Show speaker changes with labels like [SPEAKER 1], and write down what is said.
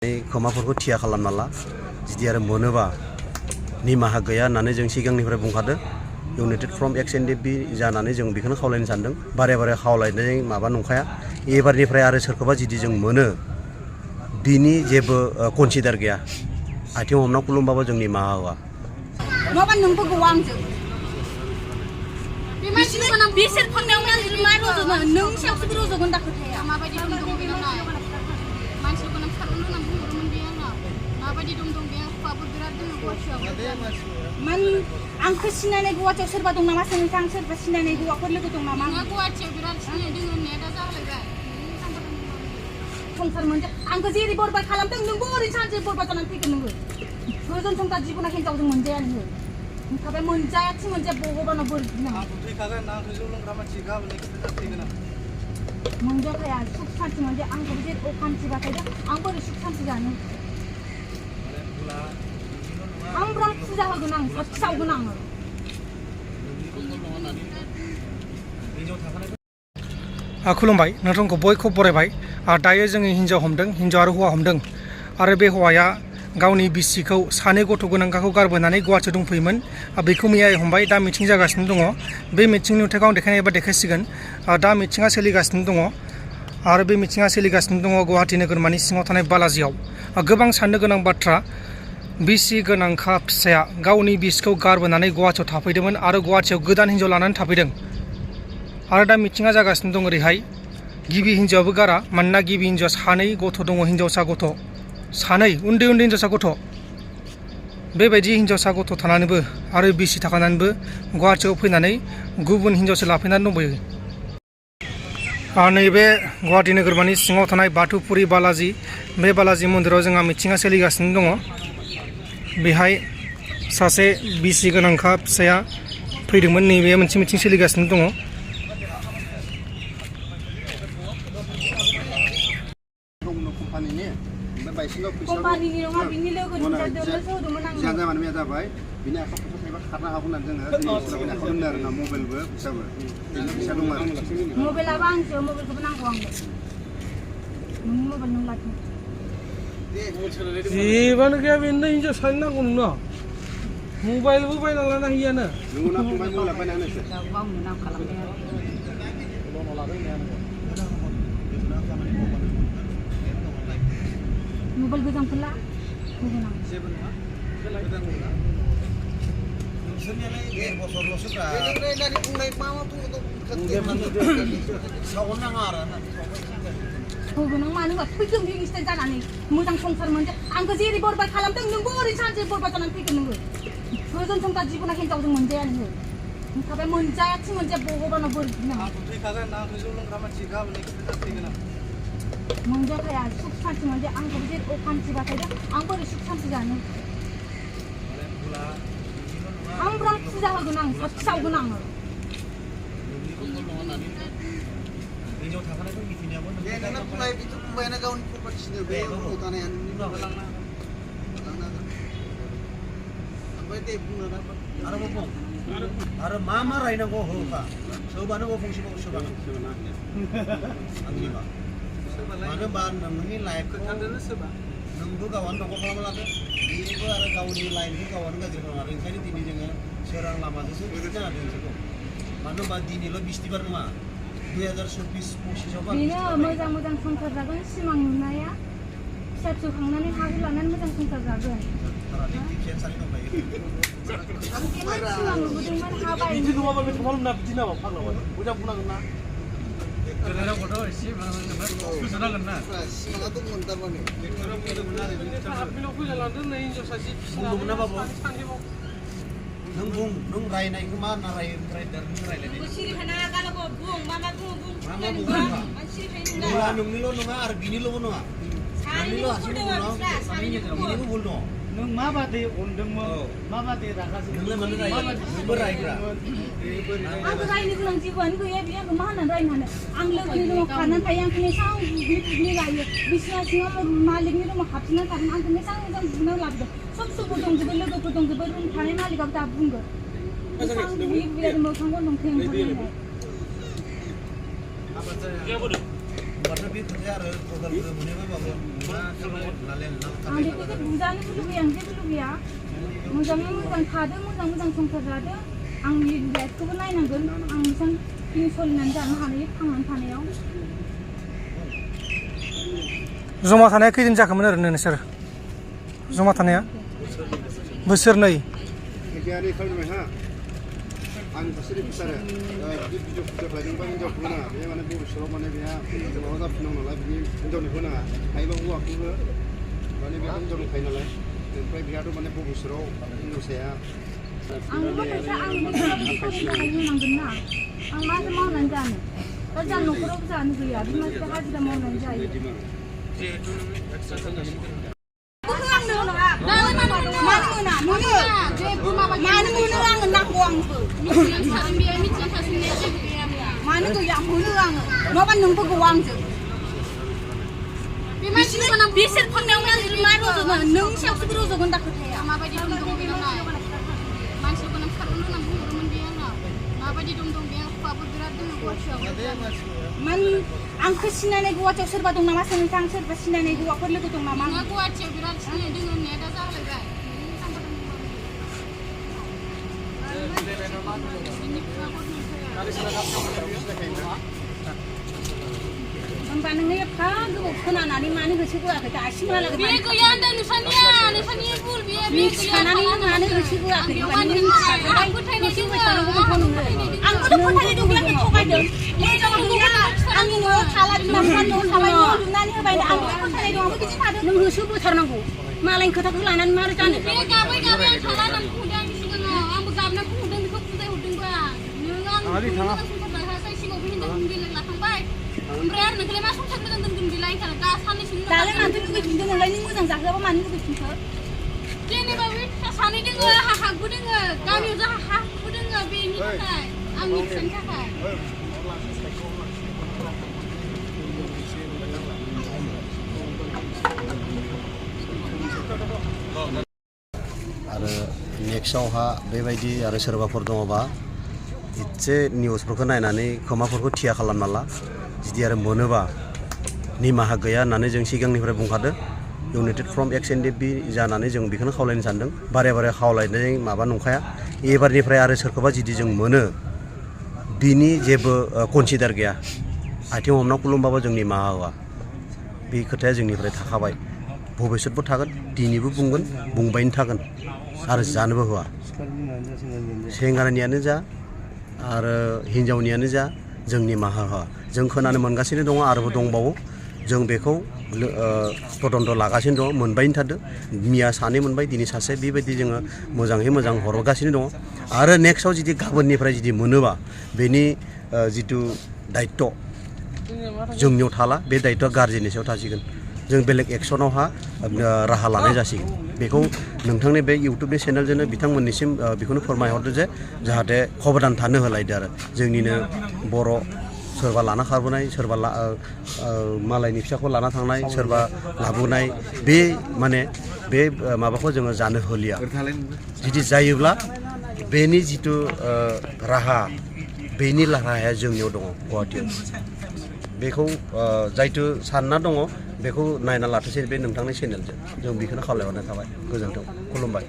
[SPEAKER 1] खोमाफोरखौ थिया खालामना ला जुदि आरो मोनोबा निमाहा गैया होननानै जों सिगांनिफ्राय बुंखादों united from X N D B जानानै जों बेखौनो खावलायनो सानदों बारे बारे खावलायनाय माबा नंखाया एबारनिफ्राय आरो सोरखौबा जुदि जों मोनो बिनि जेबो कनसिडार गैया आथिं हमना खुलुमबाबो जों निमाहा होआ
[SPEAKER 2] नङाबा नोंबो गवा आंजों बिसोर फांनायाव मा रज'गोन नों सायावसो रज'गोन दा खोथाया माबायदि दं बे मानसिखौ नों खारनो होनना बुंहरोमोन बे आंनाव माबायदि दं बे आंखौबो बिराद दङ गुवाहाटियाव मान आंखौ सिनायनाय गुवाहाटियाव सोरबा दं नामा सोंनोसै आं सोरबा सिनायनाय हौवाफोर लोगो दं नामा आंहा गुवाहाटियाव बिराद सिनायनाय दङ होननाया दा जालायबाय संसार मोनसे आंखौ जेरै बरबाद खालामदों नोंबो ओरैनो सानसे बरबाद जानानै फैगोन नोङो गोजोन संसार जिबना हिनजावजों मोनजाया नोङो ओंखाबाय मोनजायाथि मोनजाया भगबानाव बोर बिनाङा मोनजाखाया सुख शान्ति मोनजाया आंखौ जे अखान्थिबाथाय आं बोरै सुख शान्ति जानो आं बिराद फुजा होगोन आं साथि सावगोन आङो
[SPEAKER 3] खुलुमबाय नोंथांखौ बयखौबो बरायबाय दायो जोङो हिन्जाव हमदों हिन्जाव आरो हौवा हमदों आरो बे हौवाया गावनि बिसिखौ सानै गथ' गोनांखाखौ गारबोनानै गुवाहाटियाव दंफैयोमोन बेखौ मैया हमबाय दा मिटिं जागासिनो दङ बे मिटिंनि नुथायखौ आं देखायनाय एबा देखायसिगोन दा मिटिङा सोलिगासिनो दङ आरो बे मिटिङा सोलिगासिनो दङ गुवाहाटि नोगोरमानि सिङाव थानाय बालाजियाव गोबां साननो गोनां बाथ्रा बिसि गोनांखा फिसाया गावनि बिसिखौ गारबोनानै गुवाहाटियाव थाफैदोंमोन आरो गुवाहाटियाव गोदान हिन्जाव लानानै थाफैदों आरो दा मिटिङा जागासिनो दं ओरैहाय गिबि हिन्जावाबो गारा मानोना गिबि हिन्जावा सानै गथ' दङ हिन्जावसा गथ' सानै उन्दै उन्दै हिन्जावसा गथ' बेबायदि हिन्जावसा गथ' थानानैबो आरो बिसि थाखानानैबो गुवाहाटियाव फैनानै गुबुन हिन्जावसो लाफैनानै दंबोयो नैबे गुवाहाटि नोगोरमानि सिङाव थानाय बाथौपुरि बालाजि बे बालाजि मन्दिराव जोंहा मिटिङा सोलिगासिनो दङ बेहाय सासे बिसि गोनांखा फिसाया फैदोंमोन नैबे मोनसे मिटिं सोलिगासिनो दङ
[SPEAKER 2] कम्पानिनि नङा बिनि लोगोनि जादोंसो होदोंमोन आं
[SPEAKER 1] जानाया जाबाय बिनि आखाइ फैसा थायोबा खारनो हागौ होननानै जोङो दिनै आखाइ दोननो आरोना मबाइलबो फैसाबो फैसा दं आरो
[SPEAKER 2] मबाइलाबो आंसो मबाइलखौबो नांगौ आंनो नोंनि मबाइल नों लाखि
[SPEAKER 3] जेबानो गैया बेनो हिन्जाव सानै नांगौ नोंनो मबाइलबो बायना लाना होयानो
[SPEAKER 1] नोंगौ ना फंबाय मबाइल बायना होनोसै
[SPEAKER 2] गावनो नाम खालामदों मबाइल गोजामफोरला होगोन आं
[SPEAKER 1] जेबो नङा गोदान नङा नोंसोरनियालाय 1 बोसोरल'सो दा बेनिफ्राय बुंनाय मा सावन नाङा आरो
[SPEAKER 2] होगोन आं मानो होनबा फैदों बे एक्सिडेन्ट जानानै मोजां संसार मोनसे आंखौ जेरै बरबाद खालामदों नोंबो ओरैनो सानसे बरबाद जानानै फैगोन नोङो गोजोन संसार जिबना हिन्जावजों मोनजाया नोङो ओंखाबाय मोनजायाथि मोनजाया भगबानाव बोर बिनाङा
[SPEAKER 1] थैखागोन आं जौ लोंग्रा मानसि गाबोन थैगोन आं
[SPEAKER 2] मोनजाखाया सुख शान्ति मोनजाया आंखौ जे अखान्थिबाथाय आं बोरै सुख शान्ति जानो आं बिराद फुजा होगोन आं साथि सावगोन आङो
[SPEAKER 1] हिन्जाव थाखानायखौ मिथिनायाबो नोंना फंबाय बिथ' फंबायानो गावनि प्रपार्टिसनो बे न'आव थानाया नोंनि माबा लांना ओमफ्राय दे बुंनो ना आरोबाव बुं आरो मा रायनांगौ होखा सोबानो फंसेबाव सोबानो आंनिबा मानो होनबा नोंनि लाइफखौ थांदोंनो सोरबा नोंबो गावआनो दंग' खालामना लादो बेबो आरो गावनि लाइफखौ गावआनो गाज्रि खालामना लादों ओंखायनो दिनै जोङो सोरां लामाजोंसो जाना दं बिसोरखौ मानो होनबा दिनैल' बिस्थिबार नङा 2024-25
[SPEAKER 2] बेनो मोजां मोजां संसार जागोन सिमां नुनाया फिसा फिसौ खांनानै हा हु लानानै मोजां संसार जागोन सिमां नुबोदोंमोन हा बायनो
[SPEAKER 1] नों रायनायखौ मा होनना रायलायनाय नोंनिल' नङा आरो बिनिल' नङा नोंनिल' हारसिंल' नङा बिनिबो भुल दङ नों माबादि अनदोंमोन माबादि रागा जोंदोंमोन नोंबो रायग्रा
[SPEAKER 2] आंखौ रायनो गोनां जेबोआनो गैया बे आंखौ मा होननानै रायनो हानो आं लोगोनि रुमाव खारनानै थायो आंखौ एसां बुग्लि लायो बिसिना सिङाव मालिकनि रुमाव हाबफिननानै थागोन आंखौ एसां मोजां बुनो लाबोदों सब सुबुर दंजोबो लोगोफोर दंजोबो रुम थानाय मालिकआबो दा बुंगोन एसां बुग्लि मोखां गन्थं थेंफोर आं बेखौथ' बुजानोबो लुगैया आं जेबो लुगैया मोजाङै मोजां थादो मोजां संसार जादो आंनि लाइफखौबो नायनांगोन आं मोजां सोलिनानै जानो हायो थांनानै थानायाव
[SPEAKER 3] जमा थानाया खैदिन जाखोमोन ओरैनो नोंसोर जमा थानाया बोसोरनै
[SPEAKER 4] आं फारसेनि फिसारो बिदि भिडिअ लायदोंबा हिन्जावखौबो नाङा बे माने भबिष्यतआव माने बेहा माबा जाफिननांगौ नालाय बिनि हिन्जावनिखौ नाङा हायोबा हौवाखौबो माने बे हिन्जावनि थायो नालाय ओमफ्राय बेहाथ' माने भबिष्यतआव हिन्जावसाया
[SPEAKER 2] आंबो फैसा आं होनांगोन ना आं माथो मावनानै जानो दा जोंहा न'खरावबो जानो गैया बिमा बिफा हाजिरा मावनानै जायो मानो मोनो आङो नांगौ आंबो मानो गैया मोनो आङो नङाबा नोंबो गौ आंजों बिसोर फांनायाव मा रज'नो नों सायावसो रज'गोन दा खोथाया माबायदि दं बे मानसिखौ नों खारनो होनना बुंहरोमोन बे आंनाव माबायदि दं बे आंखौबो बिराद दङ गुवाहाटियाव माने आंखौ सिनायनाय गुवाहाटियाव सोरबा दं नामा सोंनोसै आं सोरबा सिनायनाय हौवाफोर लोगो दं नामा आं गुवाहाटियाव बिराद सिनायनाय दङ होननाया दा जालायबाय होमबा नोङो एफा गोबाव खोनानानै मानो गोसो होआखै दासिमहालागै बे गैया होनदों नोंसानि भुल बे मिथिखानानै मानो गोसो होआखै आंबो फोथायनाय दं बे आंखौ थगायदों आंनि न'आव थाला बिमा बिफा न'आव थाबाय न' लुनानै होबाय आंबो फोथायनाय दं आंबो बिदि थादों नों होसो बोथारनांगौ मालायनि खोथाखौ लानानै मारै जानो बे गाबै आं थाला होननानै बुंदों आंनि सिगाङाव आंबो गाबना बुंदों बेखौ बुजायहरदोंबा नों आं सिगाङाव हिन्जावखौ बेलेग लाखांबाय ओमफ्राय आरो नोंखौलाय मा संसार मोजां दोनगोन बेलाय दा साननैसो दालाय माथो लुगैफिनदों नोंलाय नों मोजां जाहोआबा मानो लुगैफिनखो जेनेबा बे सानै दोङो आंहा हाबो दोङो गामियाव जोंहा हाबो दोङो बेनि थाखाय आंनि फिसानि थाखाय
[SPEAKER 1] आरो नेक्स्टआवहा बेबायदि आरो सोरबाफोर दङबा एसे निउसफोरखौ नायनानै खोमाफोरखौ थिया खालामना ला जुदि आरो मोनोबा निमाहा गैया होननानै जों सिगांनिफ्राय बुंखादो इउनाइटेड फ्रम XNDP जानानै जों बेखौनो खावलायनो सानदों बारे खावलायनाय माबा नंखाया एबारनिफ्राय आरो सोरखौबा जुदि जों मोनो बिनि जेबो कनसिडार गैया आथिं हमना खुलुमबाबो जों निमाहा होआ बे खोथाया जोंनिफ्राय थाखाबाय भबिष्यतबो थागोन दिनैबो बुंगोन बुंबायनो थागोन आरो जानोबो होआ सेंग्रानियानो जा आरो हिन्जावनियानो जा जों निमाहा होआ जों खोनानो मोनगासिनो दङ आरोबो दंबावो जों बेखौ तदन्त लागासिनो दङ मोनबायनो थादों मिया सानै मोनबाय दिनै सासे बेबायदि जोङो मोजाङै मोजां हरगासिनो दङ आरो नेक्स्टआव जुदि गाबोननिफ्राय जुदि मोनोबा बेनि जिथु दायित्व जोंनियाव थाला बे दायित्वआ गार्जेननि सायाव थासिगोन जों बेलेग एक्सनावहा राहा लानाय जासिगोन बेखौ नोंथांनि बे इउटुबनि चेनेलजोंनो बिथांमोननिसिम बेखौनो फोरमायहरदो जे जाहाथे खबदान थानो होलायदो आरो जोंनिनो बर' सोरबा लाना खारबोनाय सोरबा मालायनि फिसाखौ लाना थांनाय सोरबा लाबोनाय बे माने बे माबाखौ जोङो जानो होलिया जुदि जायोब्ला बेनि जिथु राहा बेनि राहाया जोंनियाव दङ गुवाहाटियाव बेखौ जायथु सानना दङ बेखौ नायना लाथोंसै बे नोंथांनि चेनेलजों जों बेखौनो खावलायहरनाय थाबाय गोजोन्थों खुलुमबाय